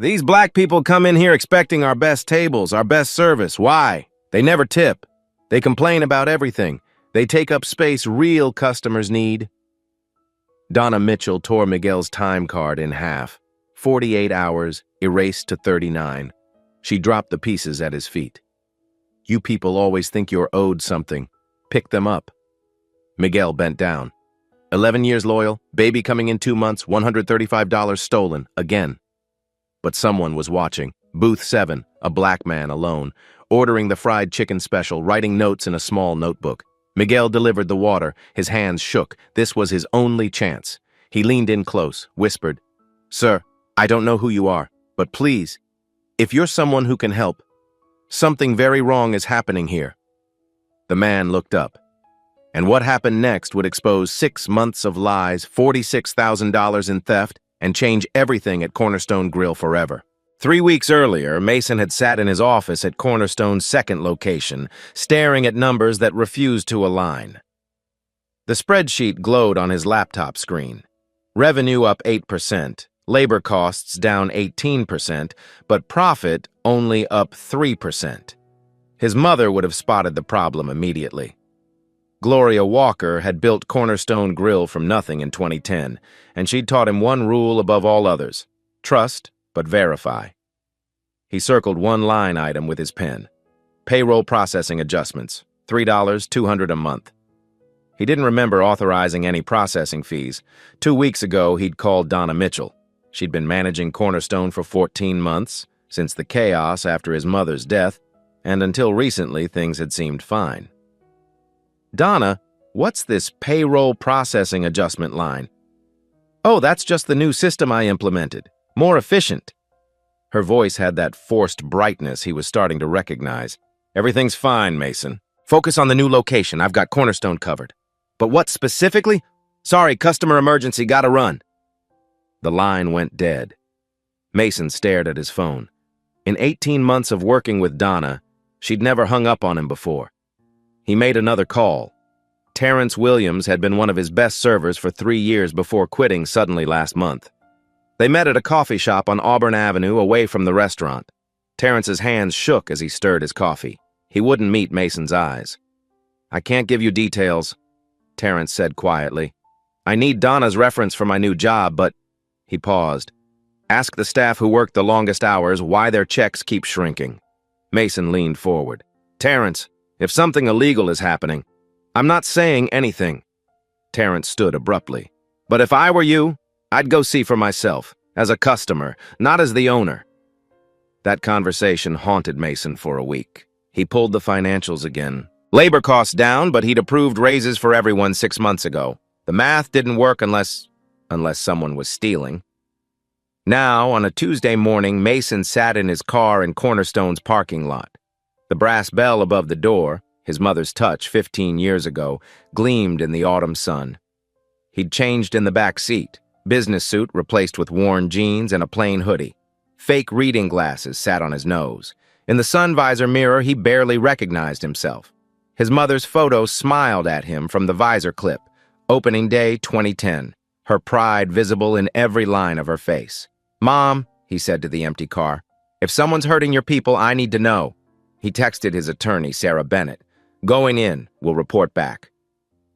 These black people come in here expecting our best tables, our best service. Why? They never tip. They complain about everything. They take up space real customers need. Donna Mitchell tore Miguel's time card in half. 48 hours, erased to 39. She dropped the pieces at his feet. You people always think you're owed something. Pick them up. Miguel bent down. 11 years loyal, baby coming in 2 months, $135 stolen, again. But someone was watching. Booth 7, a black man alone, ordering the fried chicken special, writing notes in a small notebook. Miguel delivered the water. His hands shook. This was his only chance. He leaned in close, whispered, "Sir, I don't know who you are, but please, if you're someone who can help, something very wrong is happening here." The man looked up. And what happened next would expose 6 months of lies, $46,000 in theft, and change everything at Cornerstone Grill forever. 3 weeks earlier, Mason had sat in his office at Cornerstone's second location, staring at numbers that refused to align. The spreadsheet glowed on his laptop screen. Revenue up 8%, labor costs down 18%, but profit only up 3%. His mother would have spotted the problem immediately. Gloria Walker had built Cornerstone Grill from nothing in 2010, and she'd taught him one rule above all others: trust, but verify. He circled one line item with his pen. Payroll processing adjustments, $3, $200 a month. He didn't remember authorizing any processing fees. 2 weeks ago, he'd called Donna Mitchell. She'd been managing Cornerstone for 14 months, since the chaos after his mother's death, and until recently, things had seemed fine. "Donna, what's this payroll processing adjustment line?" "Oh, that's just the new system I implemented. More efficient." Her voice had that forced brightness he was starting to recognize. "Everything's fine, Mason. Focus on the new location. I've got Cornerstone covered." "But what specifically?" "Sorry, customer emergency, gotta run." The line went dead. Mason stared at his phone. In 18 months of working with Donna, she'd never hung up on him before. He made another call. Terrence Williams had been one of his best servers for 3 years before quitting suddenly last month. They met at a coffee shop on Auburn Avenue away from the restaurant. Terrence's hands shook as he stirred his coffee. He wouldn't meet Mason's eyes. "I can't give you details," Terrence said quietly. "I need Donna's reference for my new job, but—" He paused. "Ask the staff who worked the longest hours why their checks keep shrinking." Mason leaned forward. "Terrence, if something illegal is happening—" "I'm not saying anything." Terrence stood abruptly. "But if I were you, I'd go see for myself, as a customer, not as the owner." That conversation haunted Mason for a week. He pulled the financials again. Labor costs down, but he'd approved raises for everyone 6 months ago. The math didn't work unless someone was stealing. Now, on a Tuesday morning, Mason sat in his car in Cornerstone's parking lot. The brass bell above the door, his mother's touch 15 years ago, gleamed in the autumn sun. He'd changed in the back seat. Business suit replaced with worn jeans and a plain hoodie. Fake reading glasses sat on his nose. In the sun visor mirror, he barely recognized himself. His mother's photo smiled at him from the visor clip. Opening day 2010. Her pride visible in every line of her face. "Mom," he said to the empty car, "if someone's hurting your people, I need to know." He texted his attorney, Sarah Bennett. "Going in, we'll report back."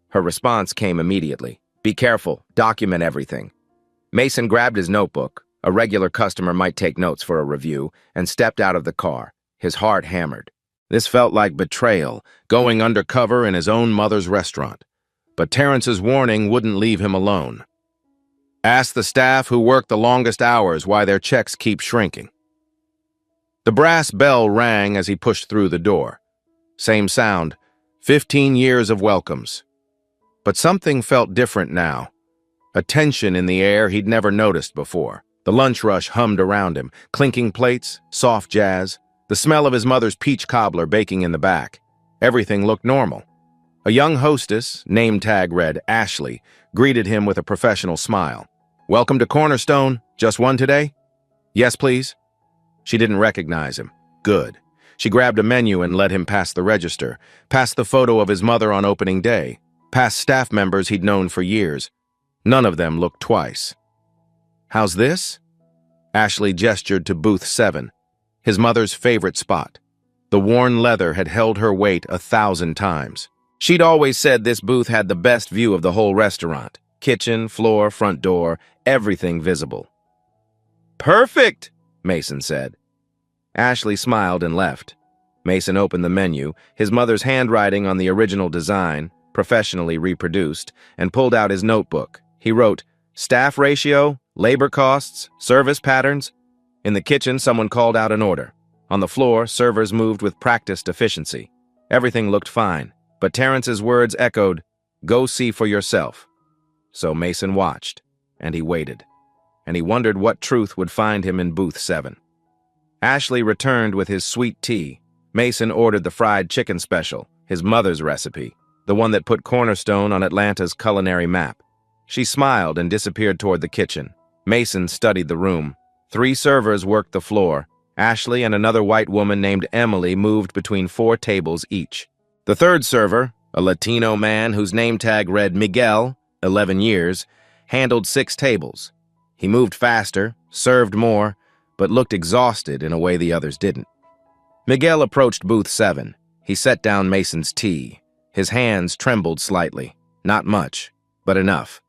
Her response came immediately. "Be careful, document everything." Mason grabbed his notebook, a regular customer might take notes for a review, and stepped out of the car. His heart hammered. This felt like betrayal, going undercover in his own mother's restaurant. But Terrence's warning wouldn't leave him alone. "Ask the staff who work the longest hours why their checks keep shrinking." The brass bell rang as he pushed through the door. Same sound, 15 years of welcomes. But something felt different now. A tension in the air he'd never noticed before. The lunch rush hummed around him, clinking plates, soft jazz, the smell of his mother's peach cobbler baking in the back. Everything looked normal. A young hostess, name tag read Ashley, greeted him with a professional smile. "Welcome to Cornerstone. Just one today?" "Yes, please." She didn't recognize him. Good. She grabbed a menu and led him past the register, past the photo of his mother on opening day, past staff members he'd known for years. None of them looked twice. "How's this?" Ashley gestured to booth 7, his mother's favorite spot. The worn leather had held her weight 1,000 times. She'd always said this booth had the best view of the whole restaurant. Kitchen, floor, front door, everything visible. "Perfect," Mason said. Ashley smiled and left. Mason opened the menu, his mother's handwriting on the original design, professionally reproduced, and pulled out his notebook. He wrote, "Staff ratio, labor costs, service patterns." In the kitchen, someone called out an order. On the floor, servers moved with practiced efficiency. Everything looked fine, but Terrence's words echoed, "Go see for yourself." So Mason watched, and he waited, and he wondered what truth would find him in booth 7. Ashley returned with his sweet tea. Mason ordered the fried chicken special, his mother's recipe, the one that put Cornerstone on Atlanta's culinary map. She smiled and disappeared toward the kitchen. Mason studied the room. 3 servers worked the floor. Ashley and another white woman named Emily moved between 4 tables each. The third server, a Latino man whose name tag read Miguel, 11 years, handled 6 tables. He moved faster, served more, but looked exhausted in a way the others didn't. Miguel approached booth 7. He set down Mason's tea. His hands trembled slightly. Not much, but enough.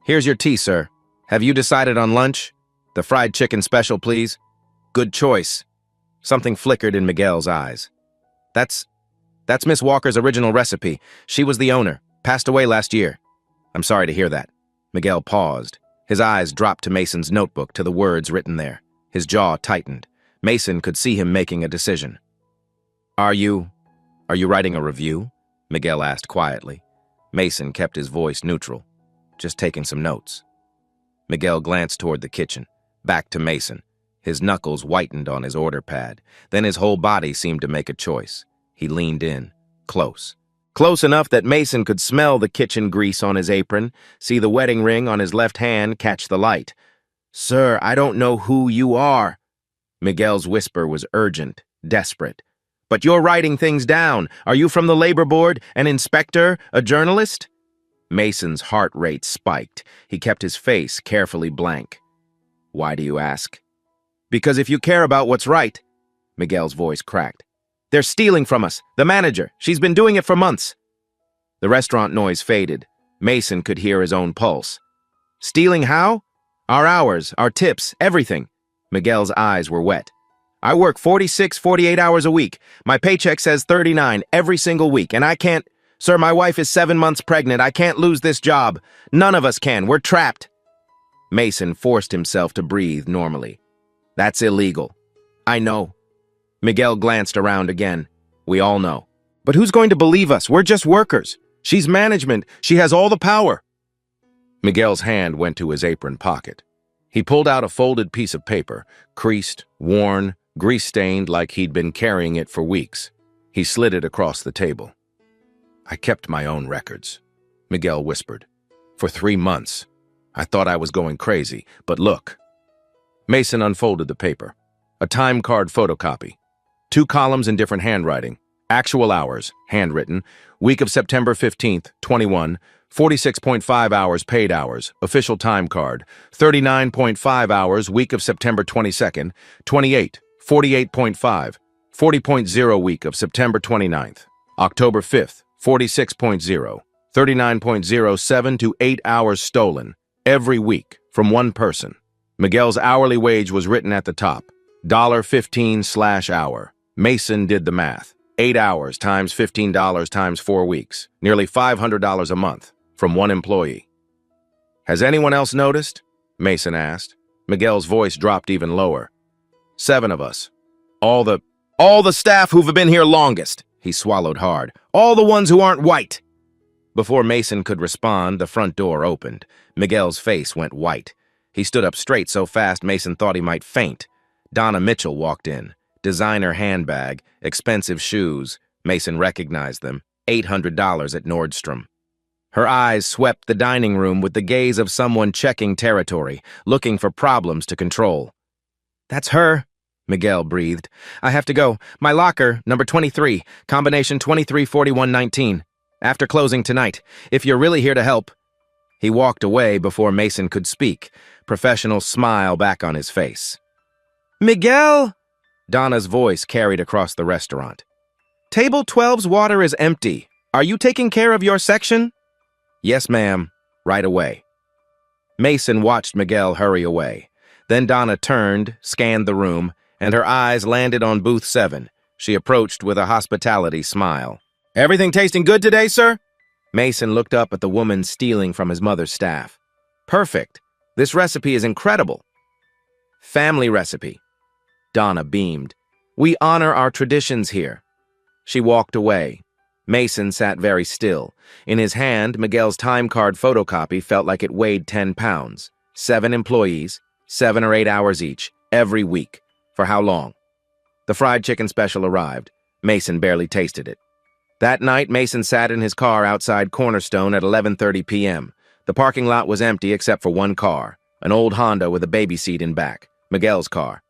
"Here's your tea, sir. Have you decided on lunch? The fried chicken special, please." "Good choice." Something flickered in Miguel's eyes. That's Miss Walker's original recipe. She was the owner. Passed away last year." "I'm sorry to hear that." Miguel paused. His eyes dropped to Mason's notebook, to the words written there. His jaw tightened. Mason could see him making a decision. Are you writing a review?" Miguel asked quietly. Mason kept his voice neutral. "Just taking some notes." Miguel glanced toward the kitchen, back to Mason. His knuckles whitened on his order pad. Then his whole body seemed to make a choice. He leaned in, close. Close enough that Mason could smell the kitchen grease on his apron, see the wedding ring on his left hand catch the light. "Sir, I don't know who you are." Miguel's whisper was urgent, desperate. "But you're writing things down. Are you from the labor board, an inspector, a journalist?" Mason's heart rate spiked. He kept his face carefully blank. "Why do you ask?" "Because if you care about what's right," Miguel's voice cracked. "They're stealing from us. The manager. She's been doing it for months." The restaurant noise faded. Mason could hear his own pulse. "Stealing how?" "Our hours, our tips, everything." Miguel's eyes were wet. "I work 46, 48 hours a week. My paycheck says 39 every single week, and I can't... Sir, my wife is 7 months pregnant. I can't lose this job. None of us can. We're trapped." Mason forced himself to breathe normally. "That's illegal." "I know." Miguel glanced around again. "We all know." "But who's going to believe us? We're just workers. She's management. She has all the power." Miguel's hand went to his apron pocket. He pulled out a folded piece of paper, creased, worn, grease-stained like he'd been carrying it for weeks. He slid it across the table. "I kept my own records," Miguel whispered. "For 3 months. I thought I was going crazy, but look." Mason unfolded the paper. A time card photocopy. 2 columns in different handwriting. Actual hours, handwritten. Week of September 15th, 21. 46.5 hours paid hours, official time card. 39.5 hours, week of September 22nd, 28, 48.5, 40.0 week of September 29th, October 5th, 46.0, 39.07 to 8 hours stolen, every week, from one person. Miguel's hourly wage was written at the top, $15/hour. Mason did the math. 8 hours times $15 times 4 weeks, nearly $500 a month. From one employee. "Has anyone else noticed?" Mason asked. Miguel's voice dropped even lower. 7 of us. All the staff who've been here longest." He swallowed hard. "All the ones who aren't white." Before Mason could respond, the front door opened. Miguel's face went white. He stood up straight so fast Mason thought he might faint. Donna Mitchell walked in. Designer handbag, expensive shoes. Mason recognized them. $800 at Nordstrom. Her eyes swept the dining room with the gaze of someone checking territory, looking for problems to control. "That's her," Miguel breathed. "I have to go. My locker, number 23, combination 234119. After closing tonight, if you're really here to help." He walked away before Mason could speak, professional smile back on his face. "Miguel!" Donna's voice carried across the restaurant. "Table 12's water is empty. Are you taking care of your section?" "Yes, ma'am. Right away." Mason watched Miguel hurry away. Then Donna turned, scanned the room, and her eyes landed on booth 7. She approached with a hospitality smile. "Everything tasting good today, sir?" Mason looked up at the woman stealing from his mother's staff. "Perfect. This recipe is incredible." "Family recipe." Donna beamed. "We honor our traditions here." She walked away. Mason sat very still. In his hand, Miguel's time card photocopy felt like it weighed 10 pounds. 7 employees, 7 or 8 hours each, every week. For how long? The fried chicken special arrived. Mason barely tasted it. That night, Mason sat in his car outside Cornerstone at 11:30 p.m. The parking lot was empty except for one car, an old Honda with a baby seat in back, Miguel's car.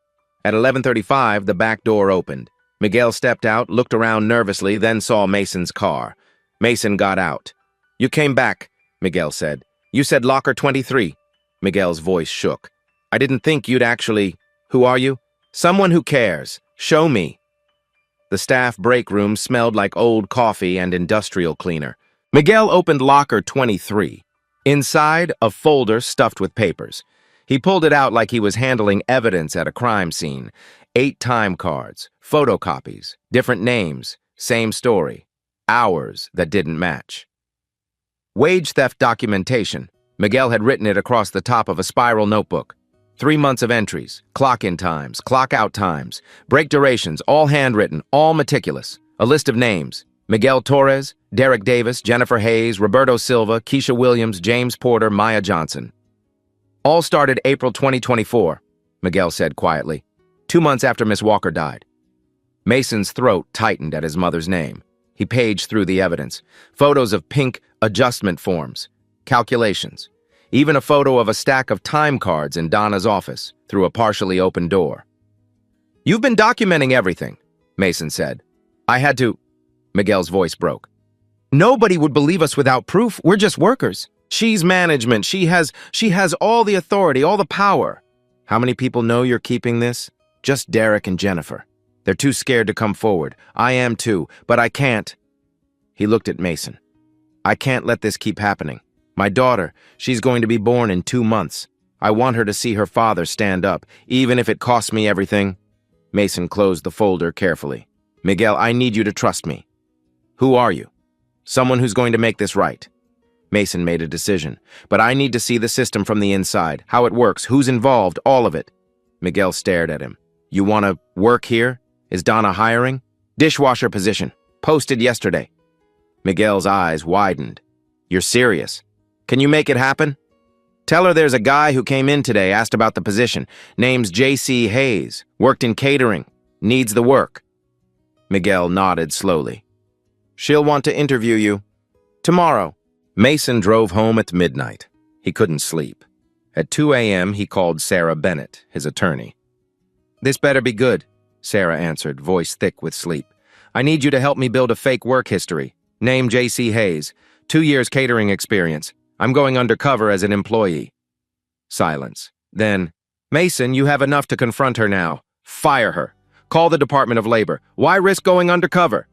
At 11:35, the back door opened. Miguel stepped out, looked around nervously, then saw Mason's car. Mason got out. "You came back," Miguel said. "You said locker 23. Miguel's voice shook. "I didn't think you'd actually... Who are you?" "Someone who cares. Show me." The staff break room smelled like old coffee and industrial cleaner. Miguel opened locker 23. Inside, a folder stuffed with papers. He pulled it out like he was handling evidence at a crime scene. 8 time cards, photocopies, different names, same story. Hours that didn't match. Wage theft documentation. Miguel had written it across the top of a spiral notebook. 3 months of entries, clock-in times, clock-out times, break durations, all handwritten, all meticulous. A list of names: Miguel Torres, Derek Davis, Jennifer Hayes, Roberto Silva, Keisha Williams, James Porter, Maya Johnson. "All started April 2024, Miguel said quietly, 2 months after Miss Walker died. Mason's throat tightened at his mother's name. He paged through the evidence. Photos of pink adjustment forms, calculations, even a photo of a stack of time cards in Donna's office through a partially open door. "You've been documenting everything," Mason said. "I had to..." Miguel's voice broke. "Nobody would believe us without proof. We're just workers. She's management. She has all the authority, all the power." "How many people know you're keeping this?" "Just Derek and Jennifer. They're too scared to come forward. I am too, but I can't." He looked at Mason. "I can't let this keep happening. My daughter, she's going to be born in 2 months. I want her to see her father stand up, even if it costs me everything." Mason closed the folder carefully. "Miguel, I need you to trust me." "Who are you?" "Someone who's going to make this right." Mason made a decision. "But I need to see the system from the inside, how it works, who's involved, all of it." Miguel stared at him. "You want to work here? Is Donna hiring?" "Dishwasher position. Posted yesterday." Miguel's eyes widened. "You're serious? Can you make it happen?" "Tell her there's a guy who came in today, asked about the position. Name's J.C. Hayes. Worked in catering. Needs the work." Miguel nodded slowly. "She'll want to interview you. Tomorrow." Mason drove home at midnight. He couldn't sleep. At 2 a.m., he called Sarah Bennett, his attorney. "This better be good," Sarah answered, voice thick with sleep. "I need you to help me build a fake work history. Name J.C. Hayes. 2 years catering experience. I'm going undercover as an employee." Silence. Then, "Mason, you have enough to confront her now. Fire her. Call the Department of Labor. Why risk going undercover?"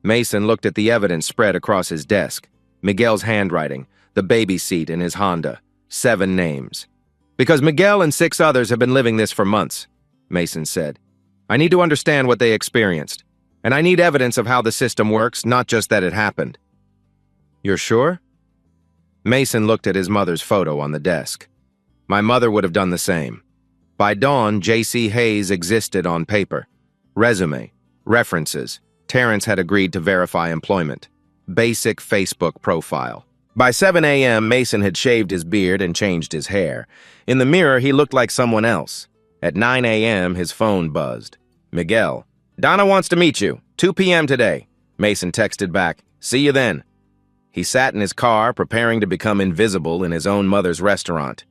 Mason looked at the evidence spread across his desk. Miguel's handwriting, the baby seat in his Honda. 7 names. "Because Miguel and 6 others have been living this for months," Mason said. "I need to understand what they experienced. And I need evidence of how the system works, not just that it happened." "You're sure?" Mason looked at his mother's photo on the desk. "My mother would have done the same." By dawn, J.C. Hayes existed on paper. Resume, references. Terrence had agreed to verify employment. Basic Facebook profile. By 7 a.m., Mason had shaved his beard and changed his hair. In the mirror, he looked like someone else. At 9 a.m., his phone buzzed. "Miguel, Donna wants to meet you. 2 p.m. today." Mason texted back, "See you then." He sat in his car, preparing to become invisible in his own mother's restaurant.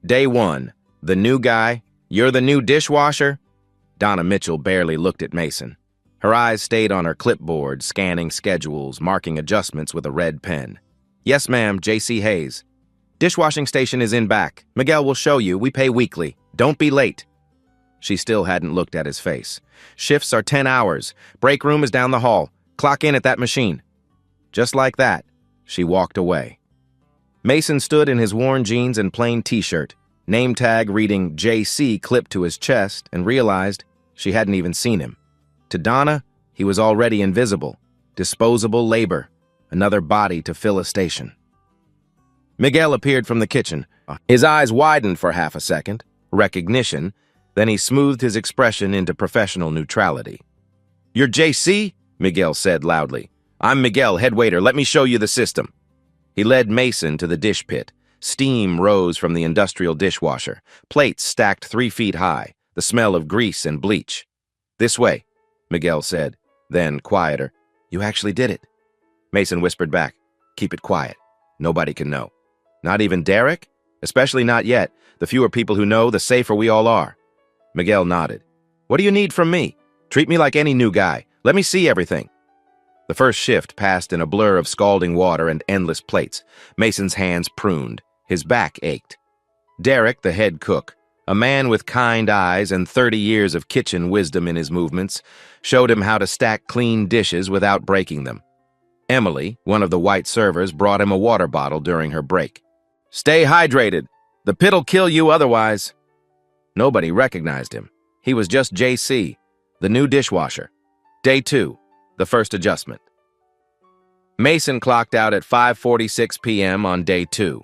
Day 1. The new guy. "You're the new dishwasher?" Donna Mitchell barely looked at Mason. Her eyes stayed on her clipboard, scanning schedules, marking adjustments with a red pen. "Yes, ma'am, J.C. Hayes." Dishwashing station is in back. Miguel will show you. We pay weekly. Don't be late. She still hadn't looked at his face. Shifts are 10 hours. Break room is down the hall. Clock in at that machine. Just like that, she walked away. Mason stood in his worn jeans and plain t-shirt, name tag reading JC clipped to his chest, and realized she hadn't even seen him. To Donna, he was already invisible. Disposable labor. Another body to fill a station. Miguel appeared from the kitchen. His eyes widened for half a second. Recognition. Then he smoothed his expression into professional neutrality. "You're JC?" Miguel said loudly. "I'm Miguel, head waiter. Let me show you the system." He led Mason to the dish pit. Steam rose from the industrial dishwasher. Plates stacked 3 feet high. The smell of grease and bleach. "This way," Miguel said. Then, quieter, "You actually did it." Mason whispered back, "Keep it quiet. Nobody can know. Not even Derek? Especially not yet. The fewer people who know, the safer we all are." Miguel nodded. "What do you need from me? Treat me like any new guy. Let me see everything." The first shift passed in a blur of scalding water and endless plates. Mason's hands pruned. His back ached. Derek, the head cook, a man with kind eyes and 30 years of kitchen wisdom in his movements, showed him how to stack clean dishes without breaking them. Emily, one of the white servers, brought him a water bottle during her break. "Stay hydrated. The pit'll kill you otherwise." Nobody recognized him. He was just JC, the new dishwasher. Day 2, the first adjustment. Mason clocked out at 5:46 p.m. on day 2.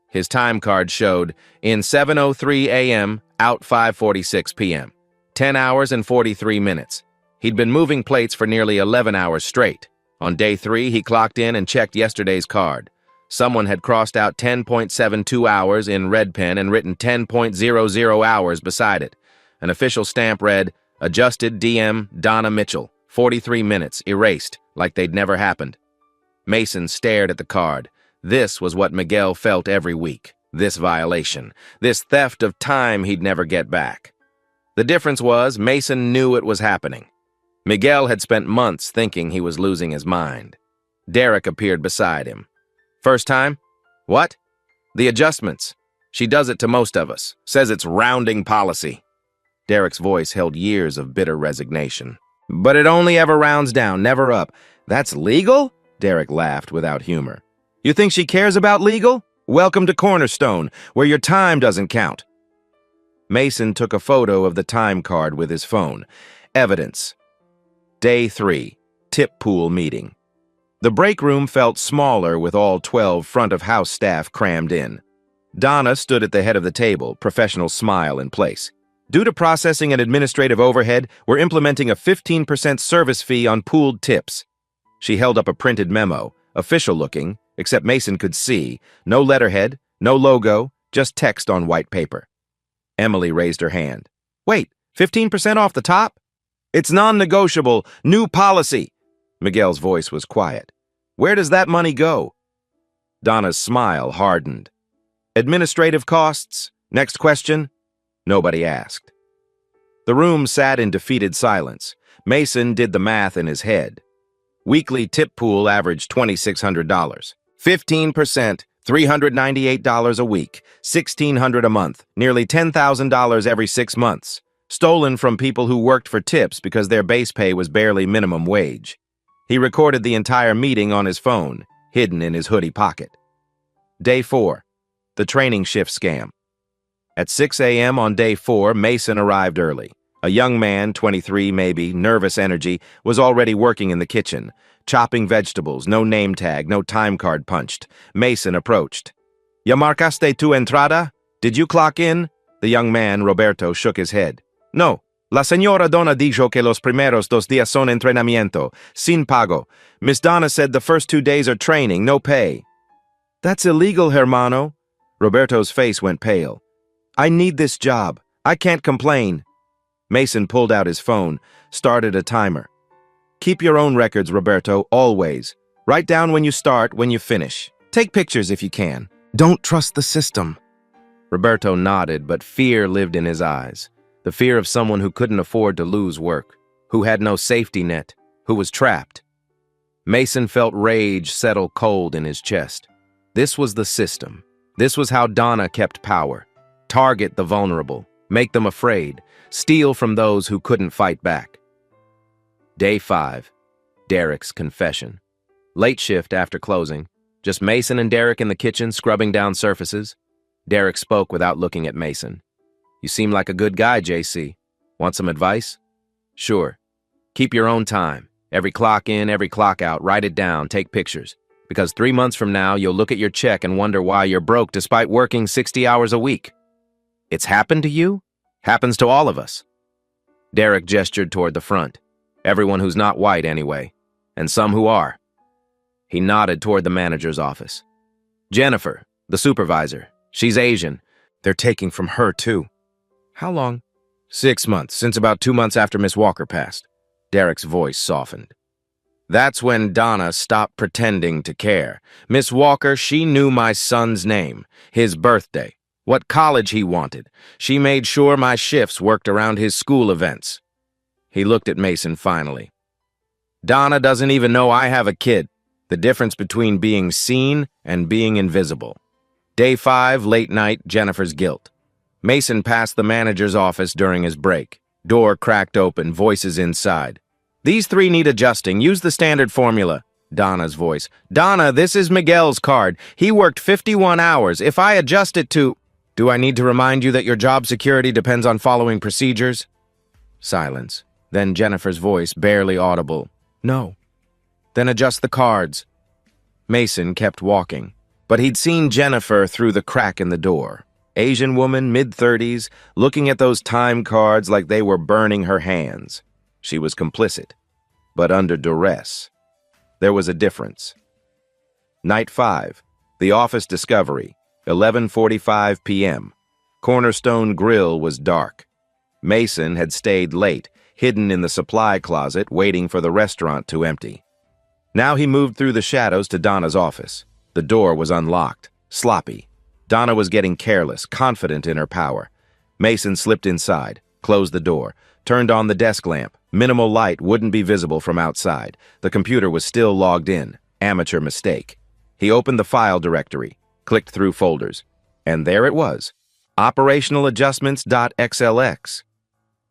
His time card showed in 7:03 a.m., out 5:46 p.m. 10 hours and 43 minutes. He'd been moving plates for nearly 11 hours straight. On day 3, he clocked in and checked yesterday's card. Someone had crossed out 10.72 hours in red pen and written 10.00 hours beside it. An official stamp read, "Adjusted DM Donna Mitchell, 43 minutes, erased, like they'd never happened." Mason stared at the card. This was what Miguel felt every week. This violation. This theft of time he'd never get back. The difference was Mason knew it was happening. Miguel had spent months thinking he was losing his mind. Derek appeared beside him. "First time? What?" "The adjustments. She does it to most of us. Says it's rounding policy." Derek's voice held years of bitter resignation. "But it only ever rounds down, never up. That's legal?" Derek laughed without humor. "You think she cares about legal? Welcome to Cornerstone, where your time doesn't count." Mason took a photo of the time card with his phone. Evidence. Day 3, tip pool meeting. The break room felt smaller with all 12 front-of-house staff crammed in. Donna stood at the head of the table, professional smile in place. "Due to processing and administrative overhead, we're implementing a 15% service fee on pooled tips." She held up a printed memo, official-looking, except Mason could see. No letterhead, no logo, just text on white paper. Emily raised her hand. "Wait, 15% off the top? It's non-negotiable, new policy." Miguel's voice was quiet. "Where does that money go?" Donna's smile hardened. "Administrative costs? Next question?" Nobody asked. The room sat in defeated silence. Mason did the math in his head. Weekly tip pool averaged $2,600. 15%, $398 a week, $1,600 a month, nearly $10,000 every 6 months. Stolen from people who worked for tips because their base pay was barely minimum wage. He recorded the entire meeting on his phone, hidden in his hoodie pocket. Day 4, the training shift scam. At 6 a.m. on day 4, Mason arrived early. A young man, 23 maybe, nervous energy, was already working in the kitchen, chopping vegetables, no name tag, no time card punched. Mason approached. "Ya marcaste tu entrada? Did you clock in?" The young man, Roberto, shook his head. "No. La señora Donna dijo que los primeros 2 días son entrenamiento, sin pago. Miss Donna said the first 2 days are training, no pay." "That's illegal, hermano." Roberto's face went pale. "I need this job. I can't complain." Mason pulled out his phone, started a timer. "Keep your own records, Roberto, always. Write down when you start, when you finish. Take pictures if you can. Don't trust the system." Roberto nodded, but fear lived in his eyes. The fear of someone who couldn't afford to lose work, who had no safety net, who was trapped. Mason felt rage settle cold in his chest. This was the system. This was how Donna kept power. Target the vulnerable, make them afraid, steal from those who couldn't fight back. Day 5. Derek's confession. Late shift after closing. Just Mason and Derek in the kitchen scrubbing down surfaces. Derek spoke without looking at Mason. "You seem like a good guy, JC. Want some advice?" "Sure. Keep your own time. Every clock in, every clock out. Write it down, take pictures. Because 3 months from now, you'll look at your check and wonder why you're broke despite working 60 hours a week. It's happened to you? Happens to all of us." Derek gestured toward the front. "Everyone who's not white, anyway. And some who are." He nodded toward the manager's office. "Jennifer, the supervisor. She's Asian. They're taking from her, too." "How long?" 6 months, since about 2 months after Miss Walker passed." Derek's voice softened. "That's when Donna stopped pretending to care. Miss Walker, she knew my son's name, his birthday, what college he wanted. She made sure my shifts worked around his school events." He looked at Mason finally. "Donna doesn't even know I have a kid. The difference between being seen and being invisible." Day 5, late night, Jennifer's guilt. Mason passed the manager's office during his break. Door cracked open, voices inside. "These 3 need adjusting. Use the standard formula." Donna's voice. "Donna, this is Miguel's card. He worked 51 hours. If I adjust it to..." "Do I need to remind you that your job security depends on following procedures?" Silence. Then Jennifer's voice, barely audible. "No." "Then adjust the cards." Mason kept walking, but he'd seen Jennifer through the crack in the door. Asian woman, mid-30s, looking at those time cards like they were burning her hands. She was complicit, but under duress. There was a difference. Night 5, the office discovery, 11:45 p.m. Cornerstone Grill was dark. Mason had stayed late, hidden in the supply closet, waiting for the restaurant to empty. Now he moved through the shadows to Donna's office. The door was unlocked, sloppy. Donna was getting careless, confident in her power. Mason slipped inside, closed the door, turned on the desk lamp. Minimal light wouldn't be visible from outside. The computer was still logged in. Amateur mistake. He opened the file directory, clicked through folders, and there it was. Operationaladjustments.xlx.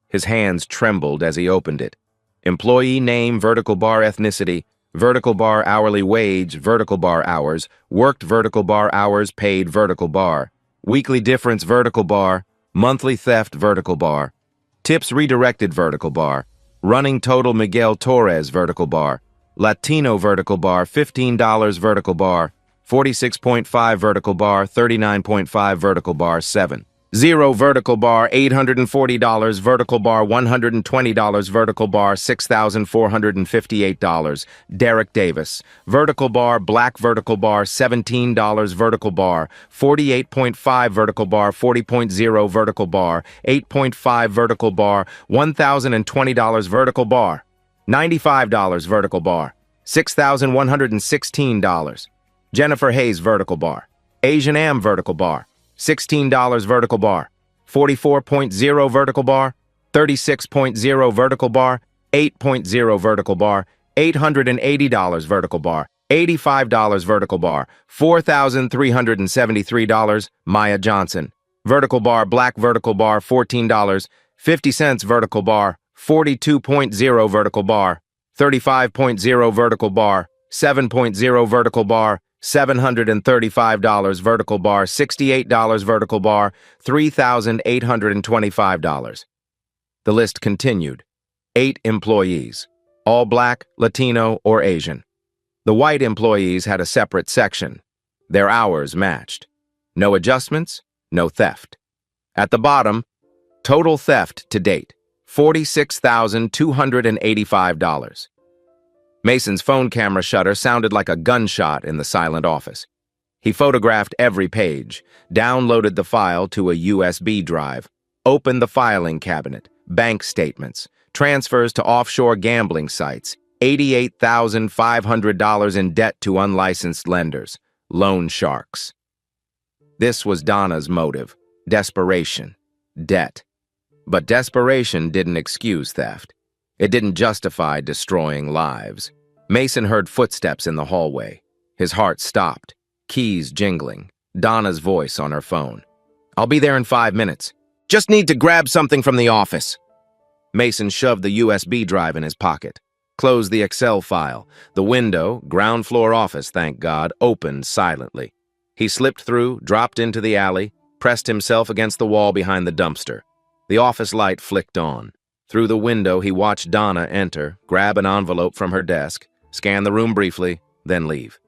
His hands trembled as he opened it. Employee name, vertical bar ethnicity, vertical bar hourly wage, vertical bar hours, worked vertical bar hours, paid vertical bar, weekly difference vertical bar, monthly theft vertical bar, tips redirected vertical bar, running total Miguel Torres vertical bar, Latino vertical bar, $15 vertical bar, 46.5 vertical bar, 39.5 vertical bar, 7. 0 vertical bar, $840 vertical bar, $120 vertical bar, $6,458. Derek Davis. Vertical bar, black vertical bar, $17 vertical bar, 48.5 vertical bar, 40.0 vertical bar, 8.5 vertical bar, $1,020 vertical bar, $95 vertical bar, $6,116. Jennifer Hayes vertical bar. Asian Am vertical bar, $16 vertical bar, 44.0 vertical bar, 36.0 vertical bar, 8.0 vertical bar, $880 vertical bar, $85 vertical bar, $4,373. Maya Johnson. Vertical bar, black vertical bar, $14, 50 cents vertical bar, 42.0 vertical bar, 35.0 vertical bar, 7.0 vertical bar, $735 vertical bar, $68 vertical bar, $3,825. The list continued. 8 employees, all black, Latino, or Asian. The white employees had a separate section. Their hours matched. No adjustments, no theft. At the bottom, total theft to date, $46,285. Mason's phone camera shutter sounded like a gunshot in the silent office. He photographed every page, downloaded the file to a USB drive, opened the filing cabinet, bank statements, transfers to offshore gambling sites, $88,500 in debt to unlicensed lenders, loan sharks. This was Donna's motive, desperation, debt. But desperation didn't excuse theft. It didn't justify destroying lives. Mason heard footsteps in the hallway. His heart stopped, keys jingling. Donna's voice on her phone. "I'll be there in 5 minutes. Just need to grab something from the office." Mason shoved the USB drive in his pocket, closed the Excel file. The window, ground floor office, thank God, opened silently. He slipped through, dropped into the alley, pressed himself against the wall behind the dumpster. The office light flicked on. Through the window, he watched Donna enter, grab an envelope from her desk, scan the room briefly, then leave.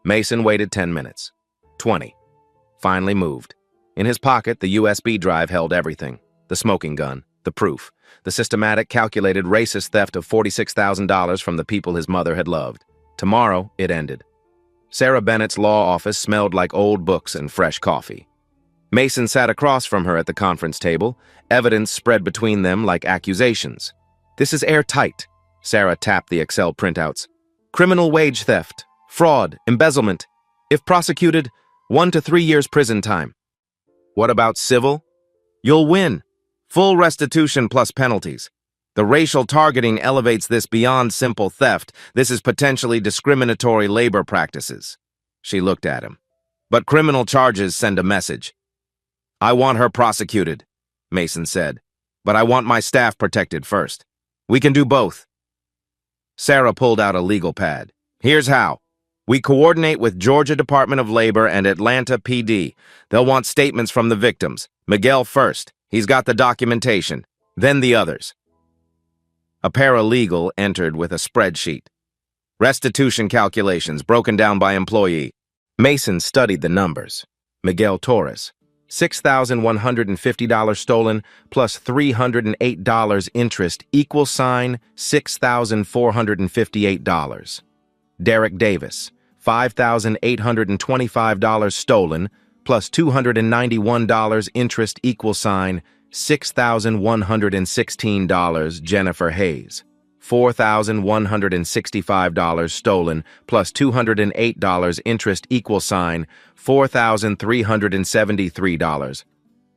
Mason waited 10 minutes. 20. Finally moved. In his pocket, the USB drive held everything. The smoking gun, the proof, the systematic, calculated, racist theft of $46,000 from the people his mother had loved. Tomorrow, it ended. Sarah Bennett's law office smelled like old books and fresh coffee. Mason sat across from her at the conference table, evidence spread between them like accusations. "This is airtight." Sarah tapped the Excel printouts. "Criminal wage theft, fraud, embezzlement. If prosecuted, 1 to 3 years prison time." "What about civil?" "You'll win. Full restitution plus penalties. The racial targeting elevates this beyond simple theft. This is potentially discriminatory labor practices." She looked at him. "But criminal charges send a message." "I want her prosecuted," Mason said. "But I want my staff protected first. We can do both." Sarah pulled out a legal pad. "Here's how. We coordinate with Georgia Department of Labor and Atlanta PD. They'll want statements from the victims. Miguel first. He's got the documentation. Then the others." A paralegal entered with a spreadsheet. Restitution calculations broken down by employee. Mason studied the numbers. Miguel Torres, $6,150 stolen plus $308 interest equals $6,458. Derek Davis, $5,825 stolen plus $291 interest equals $6,116. Jennifer Hayes, $4,165 stolen plus $208 interest equals $4,373.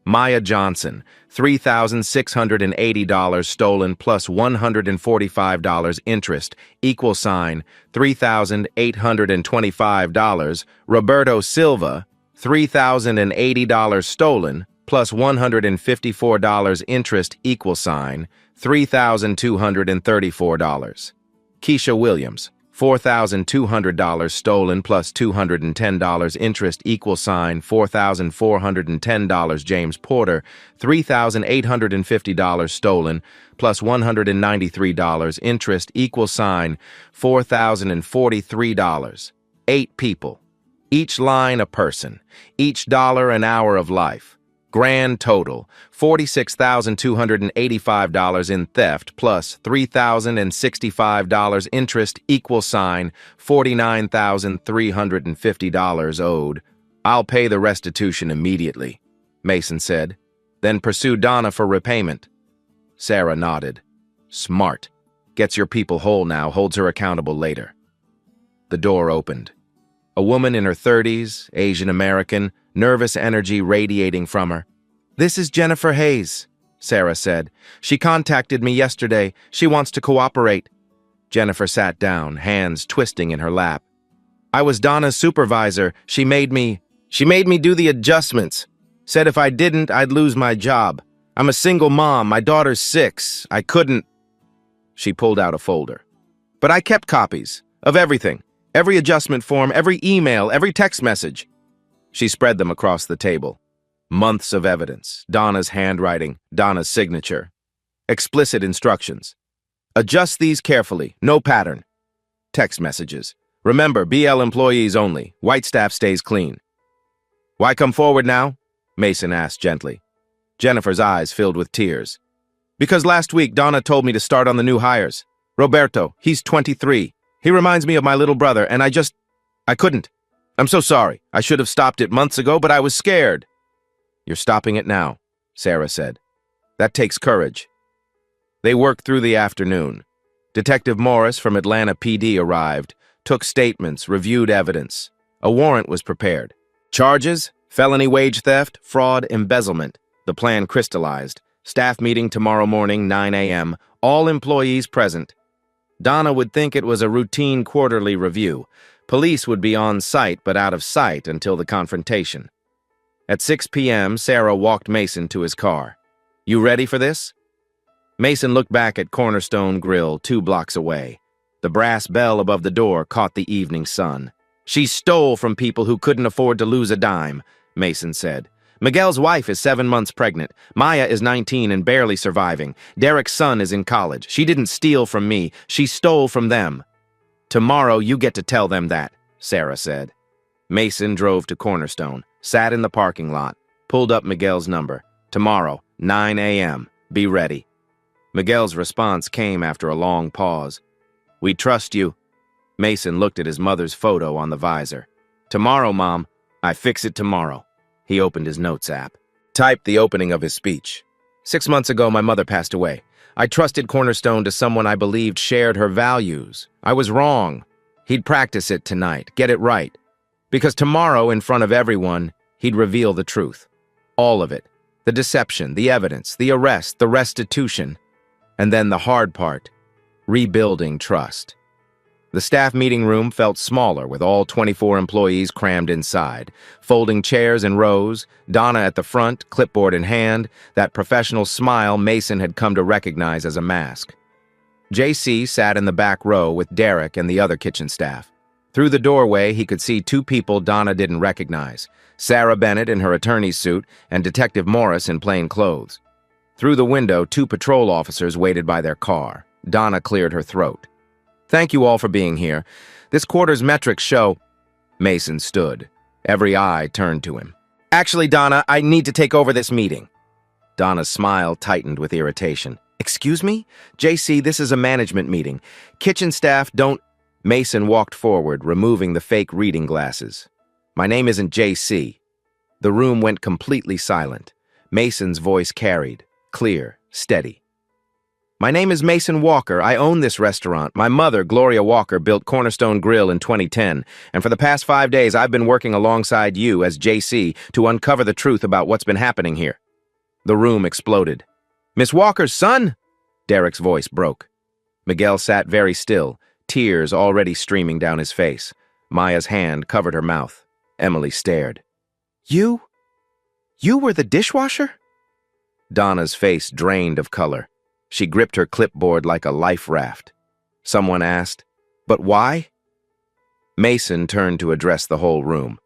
Maya Johnson, $3,680 stolen plus $145 interest equals $3,825. Roberto Silva, $3,080 stolen plus $154 interest equals $3,234. Keisha Williams, $4,200 stolen plus $210 interest equals $4,410. James Porter, $3,850 stolen plus $193 interest equals $4,043. 8 people. Each line a person. Each dollar an hour of life. Grand total, $46,285 in theft plus $3,065 interest equals $49,350 owed. "I'll pay the restitution immediately," Mason said. "Then pursue Donna for repayment." Sarah nodded. "Smart. Gets your people whole now, holds her accountable later." The door opened. A woman in her 30s, Asian American, nervous energy radiating from her. "This is Jennifer Hayes," Sarah said. "She contacted me yesterday. She wants to cooperate." Jennifer sat down, hands twisting in her lap. "I was Donna's supervisor. She made me do the adjustments. Said if I didn't, I'd lose my job. I'm a single mom. My daughter's 6. I couldn't." She pulled out a folder. "But I kept copies of everything. Every adjustment form, every email, every text message." She spread them across the table. Months of evidence, Donna's handwriting, Donna's signature. Explicit instructions. "Adjust these carefully, no pattern." Text messages. "Remember, BL employees only. White staff stays clean." "Why come forward now?" Mason asked gently. Jennifer's eyes filled with tears. "Because last week Donna told me to start on the new hires. Roberto, he's 23. He reminds me of my little brother, and I couldn't. I'm so sorry. I should have stopped it months ago, but I was scared." "You're stopping it now," Sarah said. "That takes courage." They worked through the afternoon. Detective Morris from Atlanta PD arrived, took statements, reviewed evidence. A warrant was prepared. Charges: felony wage theft, fraud, embezzlement. The plan crystallized. Staff meeting tomorrow morning, 9 a.m. All employees present. Donna would think it was a routine quarterly review, Police would be on site but out of sight until the confrontation. At 6 p.m., Sarah walked Mason to his car. "You ready for this?" Mason looked back at Cornerstone Grill 2 blocks away. The brass bell above the door caught the evening sun. "She stole from people who couldn't afford to lose a dime," Mason said. "Miguel's wife is 7 months pregnant. Maya is 19 and barely surviving. Derek's son is in college. She didn't steal from me. She stole from them." "Tomorrow you get to tell them that," Sarah said. Mason drove to Cornerstone, sat in the parking lot, pulled up Miguel's number. "Tomorrow, 9 a.m. Be ready." Miguel's response came after a long pause. "We trust you." Mason looked at his mother's photo on the visor. "Tomorrow, Mom. I fix it tomorrow." He opened his notes app. Typed the opening of his speech. "6 months ago, my mother passed away. I trusted Cornerstone to someone I believed shared her values. I was wrong. He'd practice it tonight, get it right. Because tomorrow, in front of everyone, he'd reveal the truth. All of it. The deception, the evidence, the arrest, the restitution. And then the hard part, rebuilding trust. The staff meeting room felt smaller with all 24 employees crammed inside. Folding chairs in rows, Donna at the front, clipboard in hand, that professional smile Mason had come to recognize as a mask. JC sat in the back row with Derek and the other kitchen staff. Through the doorway, he could see 2 people Donna didn't recognize, Sarah Bennett in her attorney's suit and Detective Morris in plain clothes. Through the window, 2 patrol officers waited by their car. Donna cleared her throat. "Thank you all for being here. This quarter's metrics show—" Mason stood. Every eye turned to him. "Actually, Donna, I need to take over this meeting." Donna's smile tightened with irritation. "Excuse me? JC, this is a management meeting. Kitchen staff don't—" Mason walked forward, removing the fake reading glasses. "My name isn't JC." The room went completely silent. Mason's voice carried, clear, steady. "My name is Mason Walker. I own this restaurant. My mother, Gloria Walker, built Cornerstone Grill in 2010, and for the past 5 days I've been working alongside you as JC to uncover the truth about what's been happening here." The room exploded. "Miss Walker's son?" Derek's voice broke. Miguel sat very still, tears already streaming down his face. Maya's hand covered her mouth. Emily stared. You were the dishwasher?" Donna's face drained of color. She gripped her clipboard like a life raft. Someone asked, "But why?" Mason turned to address the whole room.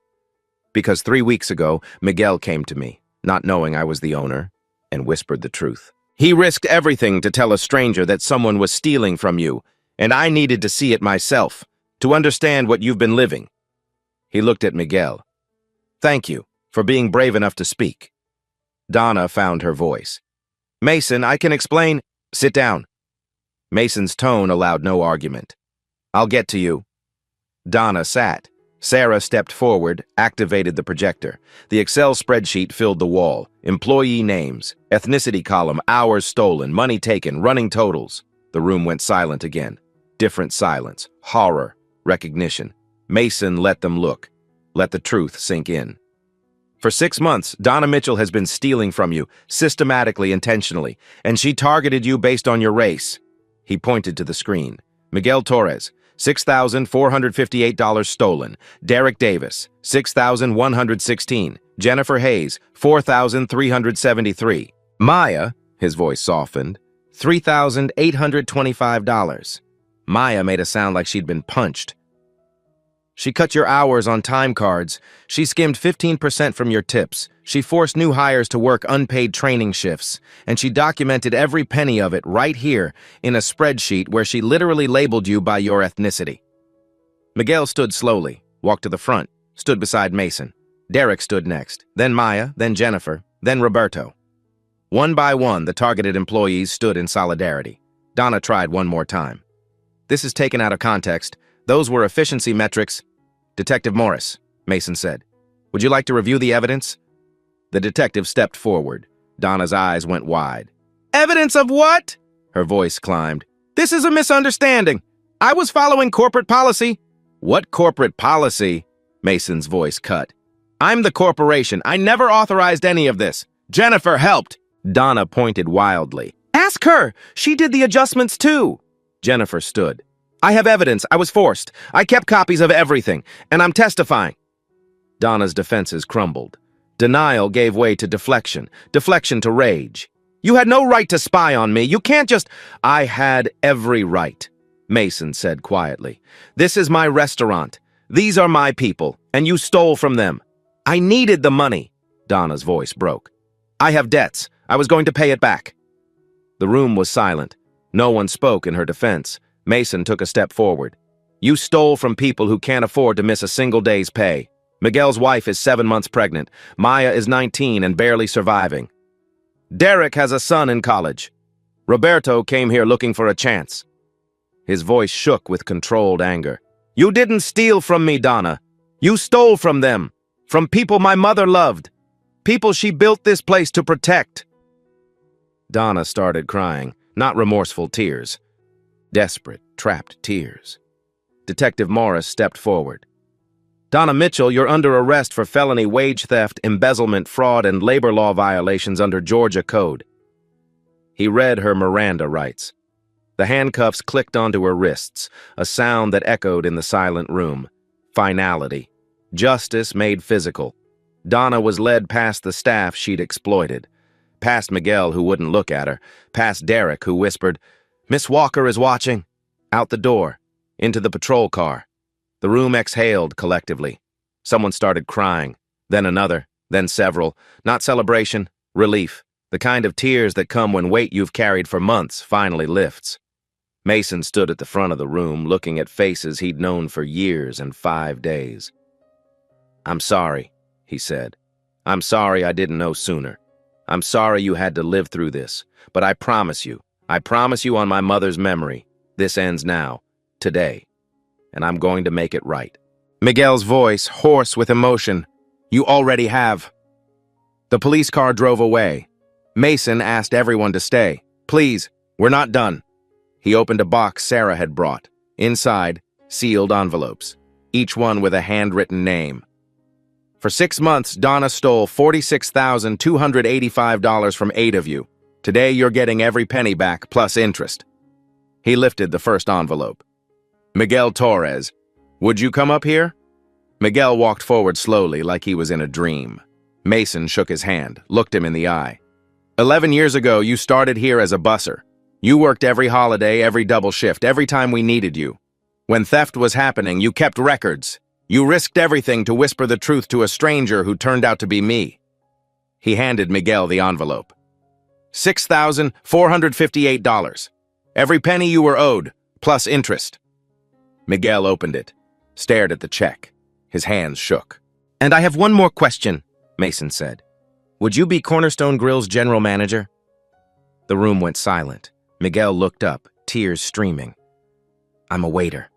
"Because 3 weeks ago, Miguel came to me, not knowing I was the owner, and whispered the truth. He risked everything to tell a stranger that someone was stealing from you, and I needed to see it myself, to understand what you've been living." He looked at Miguel. "Thank you for being brave enough to speak." Donna found her voice. "Mason, I can explain—" "Sit down." Mason's tone allowed no argument. "I'll get to you." Donna sat. Sarah stepped forward, activated the projector. The Excel spreadsheet filled the wall. Employee names, ethnicity column, hours stolen, money taken, running totals. The room went silent again. Different silence, horror, recognition. Mason let them look. Let the truth sink in. "For 6 months, Donna Mitchell has been stealing from you, systematically, intentionally, and she targeted you based on your race." He pointed to the screen. "Miguel Torres, $6,458 stolen. Derek Davis, $6,116. Jennifer Hayes, $4,373. Maya," his voice softened, $3,825. Maya made a sound like she'd been punched. "She cut your hours on time cards. She skimmed 15% from your tips. She forced new hires to work unpaid training shifts. And she documented every penny of it right here in a spreadsheet where she literally labeled you by your ethnicity." Miguel stood slowly, walked to the front, stood beside Mason. Derek stood next, then Maya, then Jennifer, then Roberto. One by one, the targeted employees stood in solidarity. Donna tried one more time. "This is taken out of context. Those were efficiency metrics." "Detective Morris," Mason said, "would you like to review the evidence?" The detective stepped forward. Donna's eyes went wide. "Evidence of what?" Her voice climbed. "This is a misunderstanding. I was following corporate policy." "What corporate policy?" Mason's voice cut. "I'm the corporation. I never authorized any of this. Jennifer helped." Donna pointed wildly. "Ask her. She did the adjustments too." Jennifer stood. I have evidence. I was forced. I kept copies of everything, and I'm testifying. Donna's defenses crumbled. Denial gave way to deflection, deflection to rage. You had no right to spy on me. You can't just— I had every right, Mason said quietly. This is my restaurant. These are my people, and you stole from them. I needed the money. Donna's voice broke. I have debts. I was going to pay it back. The room was silent. No one spoke in her defense. Mason took a step forward. You stole from people who can't afford to miss a single day's pay. Miguel's wife is 7 months pregnant. Maya is 19 and barely surviving. Derek has a son in college. Roberto came here looking for a chance. His voice shook with controlled anger. You didn't steal from me, Donna. You stole from them. From people my mother loved. People she built this place to protect. Donna started crying, not remorseful tears. Desperate, trapped tears. Detective Morris stepped forward. Donna Mitchell, you're under arrest for felony wage theft, embezzlement, fraud, and labor law violations under Georgia Code. He read her Miranda rights. The handcuffs clicked onto her wrists, a sound that echoed in the silent room. Finality. Justice made physical. Donna was led past the staff she'd exploited. Past Miguel, who wouldn't look at her. Past Derek, who whispered, Miss Walker is watching. Out the door. Into the patrol car. The room exhaled collectively. Someone started crying, then another, then several. Not celebration, relief. The kind of tears that come when weight you've carried for months finally lifts. Mason stood at the front of the room, looking at faces he'd known for years and 5 days. I'm sorry, he said. I'm sorry I didn't know sooner. I'm sorry you had to live through this. But I promise you on my mother's memory, this ends now, today. And I'm going to make it right. Miguel's voice, hoarse with emotion. You already have. The police car drove away. Mason asked everyone to stay. Please, we're not done. He opened a box Sarah had brought. Inside, sealed envelopes, each one with a handwritten name. For 6 months, Donna stole $46,285 from 8 of you. Today, you're getting every penny back, plus interest. He lifted the first envelope. Miguel Torres, would you come up here? Miguel walked forward slowly like he was in a dream. Mason shook his hand, looked him in the eye. 11 years ago, you started here as a busser. You worked every holiday, every double shift, every time we needed you. When theft was happening, you kept records. You risked everything to whisper the truth to a stranger who turned out to be me. He handed Miguel the envelope. $6,458. Every penny you were owed, plus interest. Miguel opened it, stared at the check. His hands shook. And I have one more question, Mason said. Would you be Cornerstone Grill's general manager? The room went silent. Miguel looked up, tears streaming. I'm a waiter.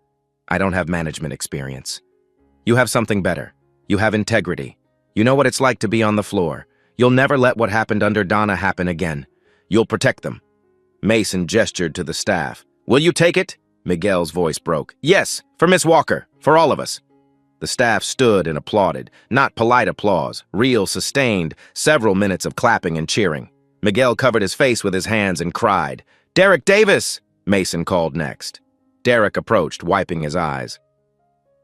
I don't have management experience. You have something better. You have integrity. You know what it's like to be on the floor. You'll never let what happened under Donna happen again. You'll protect them. Mason gestured to the staff. Will you take it? Miguel's voice broke. Yes, for Miss Walker, for all of us. The staff stood and applauded, not polite applause, real, sustained, several minutes of clapping and cheering. Miguel covered his face with his hands and cried. Derek Davis, Mason called next. Derek approached, wiping his eyes.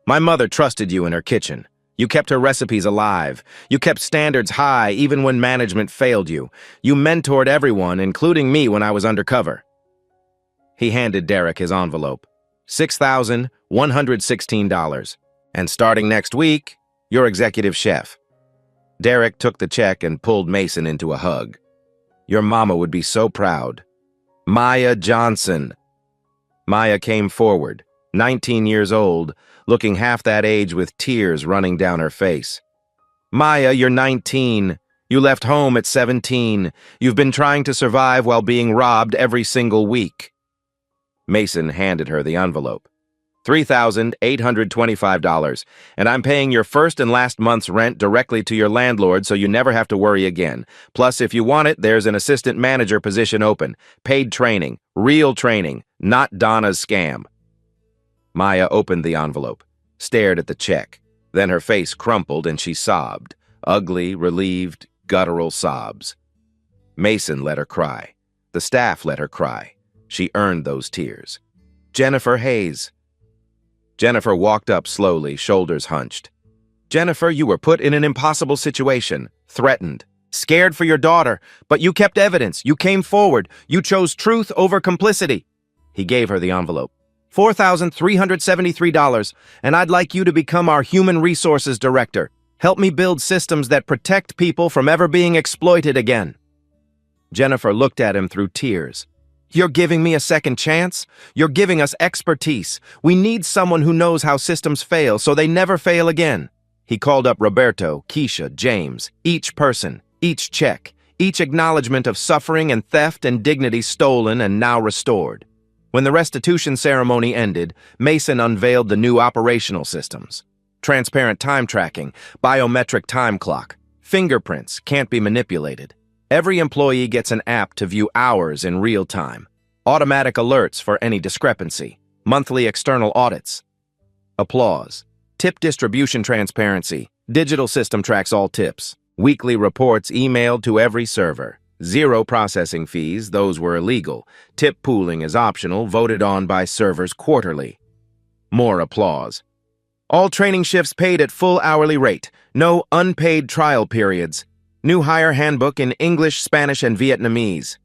My mother trusted you in her kitchen. You kept her recipes alive. You kept standards high even when management failed you. You mentored everyone, including me when I was undercover. He handed Derek his envelope. $6,116. And starting next week, you're executive chef. Derek took the check and pulled Mason into a hug. Your mama would be so proud. Maya Johnson. Maya came forward, 19 years old, looking half that age with tears running down her face. Maya, you're 19. You left home at 17. You've been trying to survive while being robbed every single week. Mason handed her the envelope. $3,825, and I'm paying your first and last month's rent directly to your landlord so you never have to worry again. Plus, if you want it, there's an assistant manager position open. Paid training, real training, not Donna's scam. Maya opened the envelope, stared at the check. Then her face crumpled and she sobbed. Ugly, relieved, guttural sobs. Mason let her cry. The staff let her cry. She earned those tears. Jennifer Hayes. Jennifer walked up slowly, shoulders hunched. Jennifer, you were put in an impossible situation, threatened, scared for your daughter, but you kept evidence, you came forward, you chose truth over complicity. He gave her the envelope. $4,373, and I'd like you to become our human resources director. Help me build systems that protect people from ever being exploited again. Jennifer looked at him through tears. You're giving me a second chance? You're giving us expertise. We need someone who knows how systems fail so they never fail again. He called up Roberto, Keisha, James, each person, each check, each acknowledgement of suffering and theft and dignity stolen and now restored. When the restitution ceremony ended, Mason unveiled the new operational systems. Transparent time tracking, biometric time clock, fingerprints can't be manipulated. Every employee gets an app to view hours in real time, automatic alerts for any discrepancy, monthly external audits. Applause. Tip distribution transparency. Digital system tracks all tips. Weekly reports emailed to every server. Zero processing fees, those were illegal. Tip pooling is optional, voted on by servers quarterly. More applause. All training shifts paid at full hourly rate. No unpaid trial periods. New hire handbook in English, Spanish, and Vietnamese.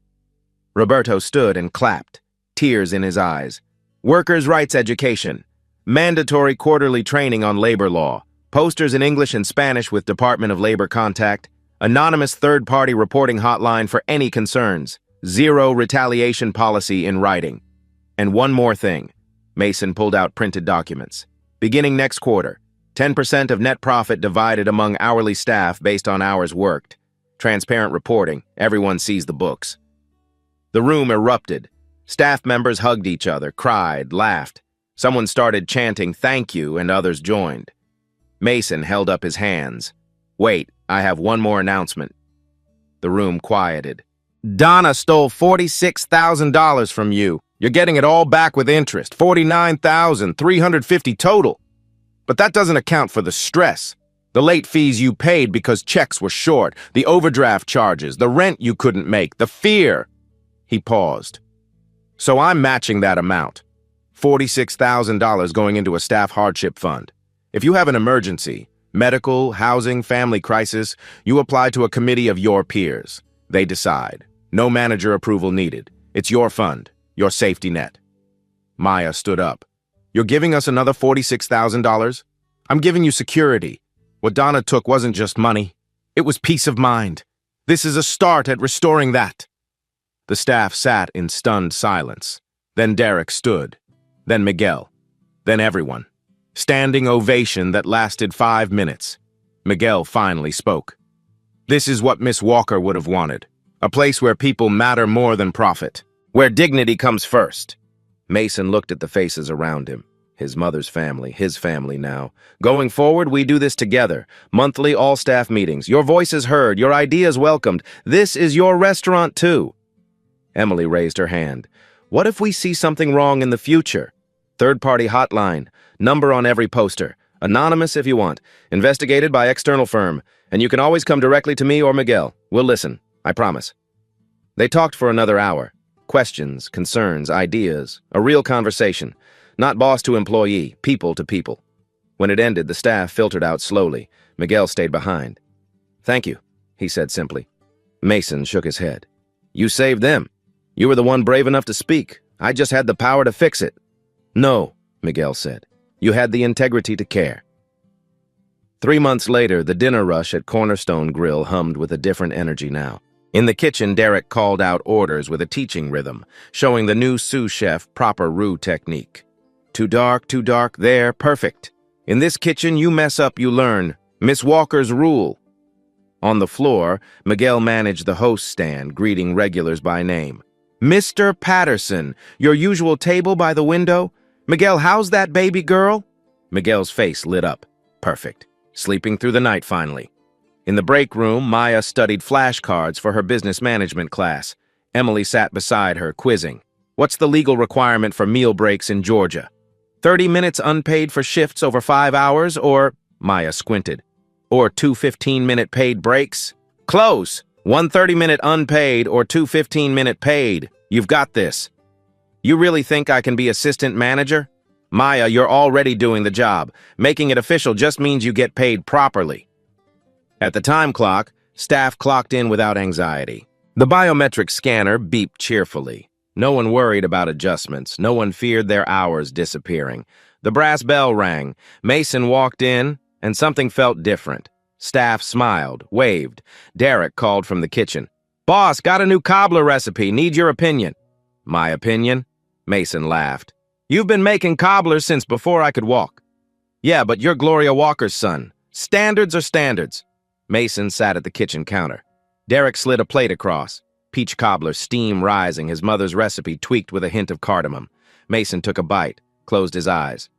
Roberto stood and clapped, tears in his eyes. Workers' rights education. Mandatory quarterly training on labor law. Posters in English and Spanish with Department of Labor contact. Anonymous third-party reporting hotline for any concerns. Zero retaliation policy in writing. And one more thing. Mason pulled out printed documents. Beginning next quarter, 10% of net profit divided among hourly staff based on hours worked. Transparent reporting. Everyone sees the books. The room erupted. Staff members hugged each other, cried, laughed. Someone started chanting thank you and others joined. Mason held up his hands. Wait, I have one more announcement. The room quieted. Donna stole $46,000 from you. You're getting it all back with interest, $49,350 total. But that doesn't account for the stress. The late fees you paid because checks were short, the overdraft charges, the rent you couldn't make, the fear. He paused. So I'm matching that amount. $46,000 going into a staff hardship fund. If you have an emergency, medical, housing, family crisis, you apply to a committee of your peers. They decide. No manager approval needed. It's your fund, your safety net. Maya stood up. You're giving us another $46,000? I'm giving you security. What Donna took wasn't just money. It was peace of mind. This is a start at restoring that. The staff sat in stunned silence. Then Derek stood. Then Miguel. Then everyone. Standing ovation that lasted 5 minutes. Miguel finally spoke. This is what Miss Walker would have wanted. A place where people matter more than profit. Where dignity comes first. Mason looked at the faces around him. His mother's family, his family now. Going forward, we do this together. Monthly all-staff meetings. Your voice is heard. Your ideas welcomed. This is your restaurant, too. Emily raised her hand. What if we see something wrong in the future? Third-party hotline. Number on every poster. Anonymous if you want. Investigated by external firm. And you can always come directly to me or Miguel. We'll listen. I promise. They talked for another hour. Questions, concerns, ideas. A real conversation. Not boss to employee, people to people. When it ended, the staff filtered out slowly. Miguel stayed behind. Thank you, he said simply. Mason shook his head. You saved them. You were the one brave enough to speak. I just had the power to fix it. No, Miguel said. You had the integrity to care. 3 months later, the dinner rush at Cornerstone Grill hummed with a different energy now. In the kitchen, Derek called out orders with a teaching rhythm, showing the new sous chef proper roux technique. Too dark, there, perfect. In this kitchen, you mess up, you learn. Miss Walker's rule. On the floor, Miguel managed the host stand, greeting regulars by name. Mr. Patterson, your usual table by the window? Miguel, how's that baby girl? Miguel's face lit up. Perfect. Sleeping through the night finally. In the break room, Maya studied flashcards for her business management class. Emily sat beside her, quizzing. What's the legal requirement for meal breaks in Georgia? 30 minutes unpaid for shifts over 5 hours, or, Maya squinted, or 2 15-minute paid breaks? Close! 1 30-minute unpaid or 2 15-minute paid. You've got this. You really think I can be assistant manager? Maya, you're already doing the job. Making it official just means you get paid properly. At the time clock, staff clocked in without anxiety. The biometric scanner beeped cheerfully. No one worried about adjustments. No one feared their hours disappearing. The brass bell rang. Mason walked in, and something felt different. Staff smiled, waved. Derek called from the kitchen. "Boss, got a new cobbler recipe. Need your opinion." "My opinion?" Mason laughed. "You've been making cobblers since before I could walk." "Yeah, but you're Gloria Walker's son. Standards are standards." Mason sat at the kitchen counter. Derek slid a plate across. Peach cobbler, steam rising, his mother's recipe tweaked with a hint of cardamom. Mason took a bite, closed his eyes.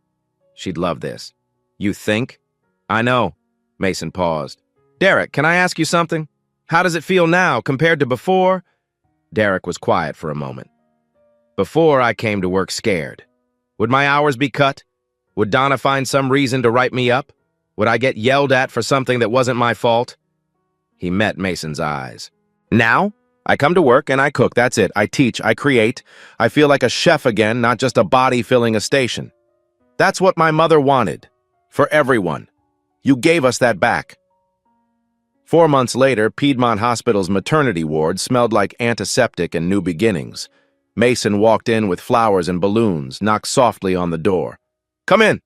"She'd love this." "You think?" "I know." Mason paused. "Derek, can I ask you something? How does it feel now compared to before?" Derek was quiet for a moment. "Before, I came to work scared. Would my hours be cut? Would Donna find some reason to write me up? Would I get yelled at for something that wasn't my fault?" He met Mason's eyes. "Now, I come to work and I cook, that's it. I teach, I create. I feel like a chef again, not just a body filling a station. That's what my mother wanted. For everyone. You gave us that back." 4 months later, Piedmont Hospital's maternity ward smelled like antiseptic and new beginnings. Mason walked in with flowers and balloons, knocked softly on the door. "Come in."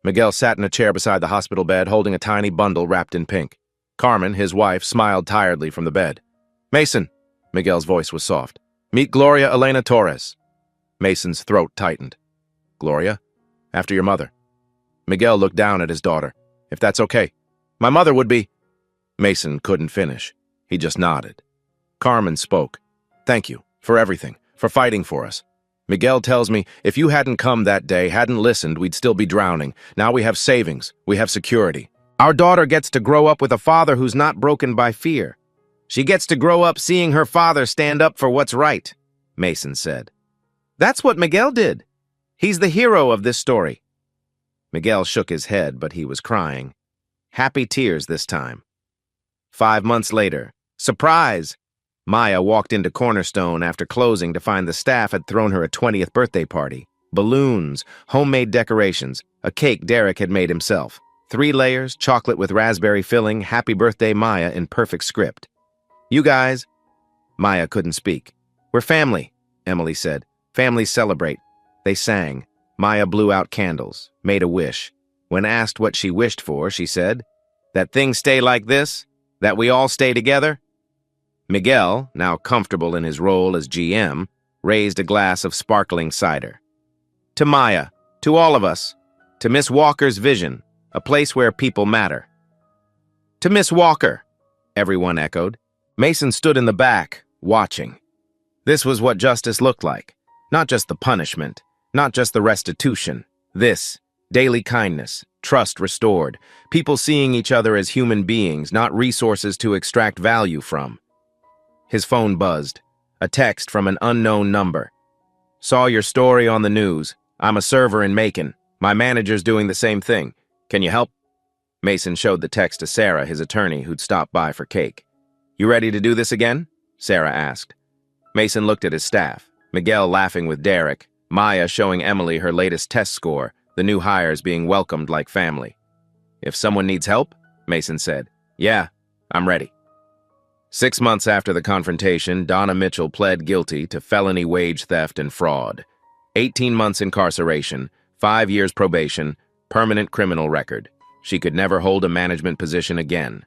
Miguel sat in a chair beside the hospital bed, holding a tiny bundle wrapped in pink. Carmen, his wife, smiled tiredly from the bed. "Mason," Miguel's voice was soft. "Meet Gloria Elena Torres." Mason's throat tightened. "Gloria? After your mother." Miguel looked down at his daughter. "If that's okay. My mother would be—" Mason couldn't finish. He just nodded. Carmen spoke. "Thank you for everything, for fighting for us. Miguel tells me if you hadn't come that day, hadn't listened, we'd still be drowning. Now we have savings. We have security. Our daughter gets to grow up with a father who's not broken by fear. She gets to grow up seeing her father stand up for what's right," Mason said. "That's what Miguel did. He's the hero of this story." Miguel shook his head, but he was crying. Happy tears this time. 5 months later, surprise! Maya walked into Cornerstone after closing to find the staff had thrown her a 20th birthday party. Balloons, homemade decorations, a cake Derek had made himself. 3 layers, chocolate with raspberry filling, happy birthday Maya in perfect script. "You guys—" Maya couldn't speak. "We're family," Emily said. "Families celebrate." They sang. Maya blew out candles, made a wish. When asked what she wished for, she said, "That things stay like this, that we all stay together." Miguel, now comfortable in his role as GM, raised a glass of sparkling cider. "To Maya, to all of us, to Miss Walker's vision, a place where people matter." "To Miss Walker," everyone echoed. Mason stood in the back, watching. This was what justice looked like. Not just the punishment, not just the restitution. This, daily kindness, trust restored, people seeing each other as human beings, not resources to extract value from. His phone buzzed. A text from an unknown number. "Saw your story on the news. I'm a server in Macon. My manager's doing the same thing. Can you help?" Mason showed the text to Sarah, his attorney, who'd stopped by for cake. "You ready to do this again?" Sarah asked. Mason looked at his staff, Miguel laughing with Derek, Maya showing Emily her latest test score, the new hires being welcomed like family. "If someone needs help," Mason said. "Yeah, I'm ready." 6 months after the confrontation, Donna Mitchell pled guilty to felony wage theft and fraud. 18 months incarceration, 5 years probation, permanent criminal record. She could never hold a management position again.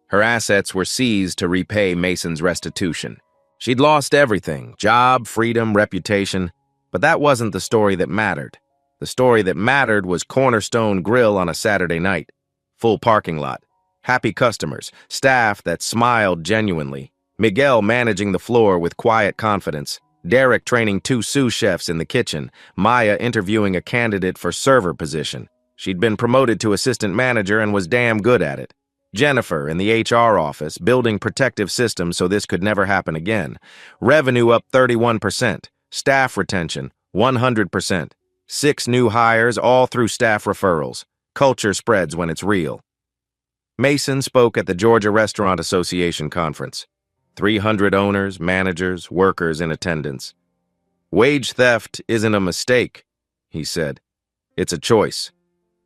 Her assets were seized to repay Mason's restitution. She'd lost everything, job, freedom, reputation, but that wasn't the story that mattered. The story that mattered was Cornerstone Grill on a Saturday night. Full parking lot, happy customers, staff that smiled genuinely, Miguel managing the floor with quiet confidence, Derek training 2 sous chefs in the kitchen, Maya interviewing a candidate for server position. She'd been promoted to assistant manager and was damn good at it. Jennifer in the HR office, building protective systems so this could never happen again. Revenue up 31%. Staff retention, 100%. 6 new hires, all through staff referrals. Culture spreads when it's real. Mason spoke at the Georgia Restaurant Association conference. 300 owners, managers, workers in attendance. Wage theft isn't a mistake, he said. It's a choice.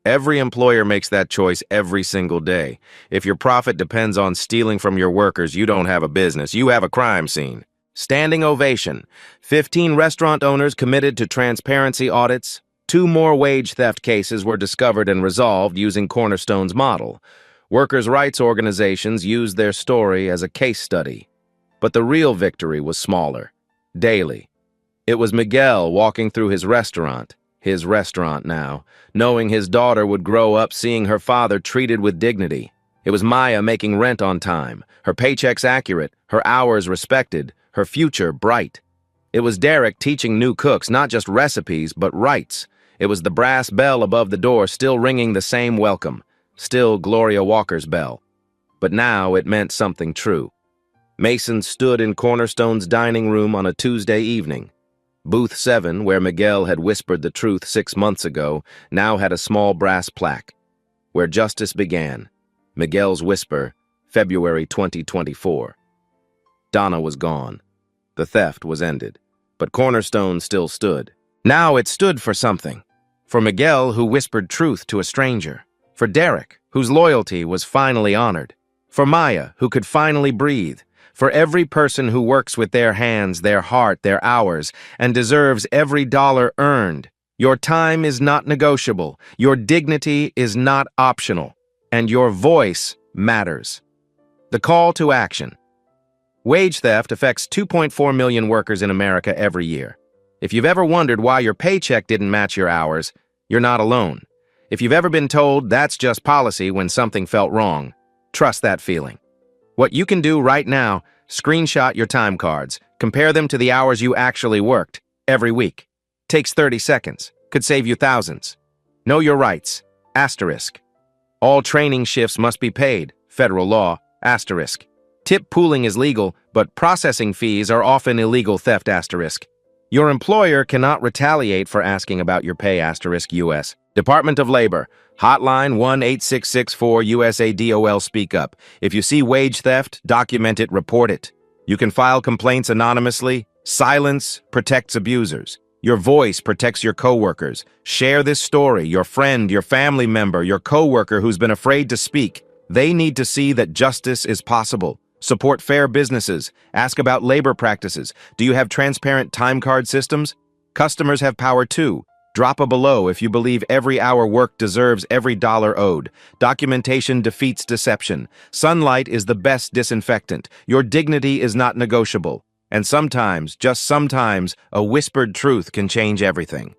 Every employer makes that choice every single day. If your profit depends on stealing from your workers, you don't have a business. You have a crime scene. Standing ovation. 15 restaurant owners committed to transparency audits. 2 more wage theft cases were discovered and resolved using Cornerstone's model. Workers' rights organizations used their story as a case study. But the real victory was smaller. Daily. It was Miguel walking through his restaurant now, knowing his daughter would grow up seeing her father treated with dignity. It was Maya making rent on time, her paychecks accurate, her hours respected, her future bright. It was Derek teaching new cooks not just recipes, but rights. It was the brass bell above the door still ringing the same welcome, still Gloria Walker's bell. But now it meant something true. Mason stood in Cornerstone's dining room on a Tuesday evening. Booth 7, where Miguel had whispered the truth 6 months ago, now had a small brass plaque. Where justice began. Miguel's whisper, February 2024. Donna was gone. The theft was ended. But Cornerstone still stood. Now it stood for something. For Miguel, who whispered truth to a stranger. For Derek, whose loyalty was finally honored. For Maya, who could finally breathe. For every person who works with their hands, their heart, their hours, and deserves every dollar earned. Your time is not negotiable, your dignity is not optional, and your voice matters. The call to action. Wage theft affects 2.4 million workers in America every year. If you've ever wondered why your paycheck didn't match your hours, you're not alone. If you've ever been told that's just policy when something felt wrong, trust that feeling. What you can do right now, screenshot your time cards, compare them to the hours you actually worked every week. Takes 30 seconds, could save you thousands. Know your rights, asterisk. All training shifts must be paid, federal law, asterisk. Tip pooling is legal, but processing fees are often illegal theft, asterisk. Your employer cannot retaliate for asking about your pay, asterisk US. Department of Labor, hotline 1-8664-USA-DOL, speak up. If you see wage theft, document it, report it. You can file complaints anonymously. Silence protects abusers. Your voice protects your coworkers. Share this story, your friend, your family member, your coworker who's been afraid to speak. They need to see that justice is possible. Support fair businesses. Ask about labor practices. Do you have transparent time card systems? Customers have power too. Drop a below if you believe every hour worked deserves every dollar owed. Documentation defeats deception. Sunlight is the best disinfectant. Your dignity is not negotiable. And sometimes, just sometimes, a whispered truth can change everything.